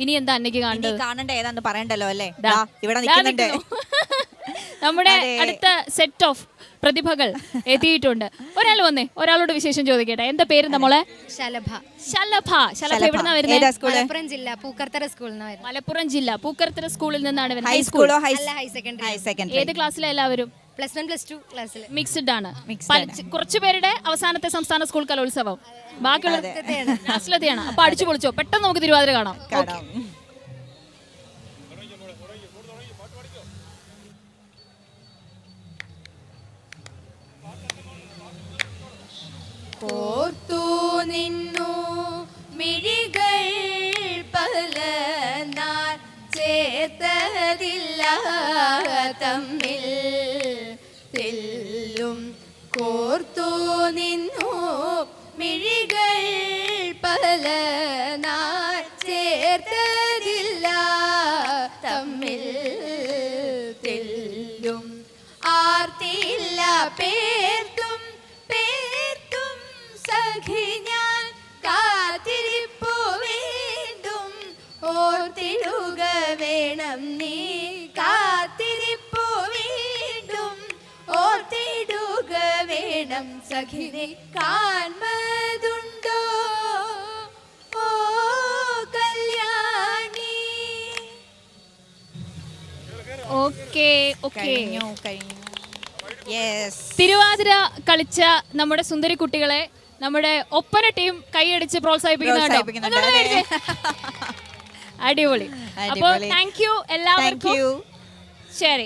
ഇനി എന്താ അന്നയ്ക്ക് കാണേണ്ടത്? കാണേണ്ട ഏതാന്ന് പറയണ്ടല്ലോ അല്ലേ? ദാ, ഇവിടെ നിൽക്കുന്നുണ്ട്. നമ്മുടെ അടുത്ത സെറ്റ് ഓഫ് പ്രതിഭകൾ എത്തിയിട്ടുണ്ട്. ഒരാൾ വന്നേ, ഒരാളോട് വിശേഷം ചോദിക്കട്ടെ. എന്താ പേര് നമ്മളെ? ശലഭ. ശലഭ. ശലഭ എവിടുന്നാ വരുന്നത്? മലപ്പുറം ജില്ല പൂക്കർത്തറ സ്കൂളിൽ നിന്ന് വരുന്നത്. മലപ്പുറം ജില്ല പൂക്കർത്തറ സ്കൂളിൽ നിന്നാണ് വരുന്നത്. ഹൈസ്കൂളോ? അല്ല, ഹൈ സെക്കൻഡറി. ഏത് ക്ലാസ്സിലെ എല്ലാവരും? +1 +2 ക്ലാസ്സിൽ. മിക്സ്ഡ് ആണ്. കുറച്ചു പേരുടെ അവസാനത്തെ സംസ്ഥാന സ്കൂൾ കലോത്സവം, ബാക്കിയുള്ള ലാസ്റ്റിലത്തെയാണ്. അപ്പൊ അടിച്ചു പൊളിച്ചോ. പെട്ടെന്ന് നമുക്ക് തിരുവാതിര കാണാം. കോർത്തു നിന്നു മിഴികൾ പല നാൾ ചേർത്തതില്ല തമ്മിൽ തെല്ലും. കോർത്തു നിന്നു മിഴികൾ പല നാൾ ചേർത്തതില്ല തമ്മിൽ തെല്ലും. ആർത്തില്ല പേർത്തും സഖി ഞാൻ കാത്തിരിപ്പു വീണ്ടും ഓർത്തിടുക വേണം നീ. കാത്തിരിപ്പു വീണ്ടും ഓർത്തിടുക വേണം സഖി നീ. കാൺമതുണ്ടോ ഓ കല്യാണി. Okay okay. തിരുവാതിര കളിച്ച നമ്മുടെ സുന്ദരി കുട്ടികളെ നമ്മുടെ ഒപ്പന ടീം കൈയടിച്ച് പ്രോത്സാഹിപ്പിക്കുന്നുണ്ട്. അടിപൊളി. അപ്പോൾ താങ്ക് യു എല്ലാവർക്കും. ശരി.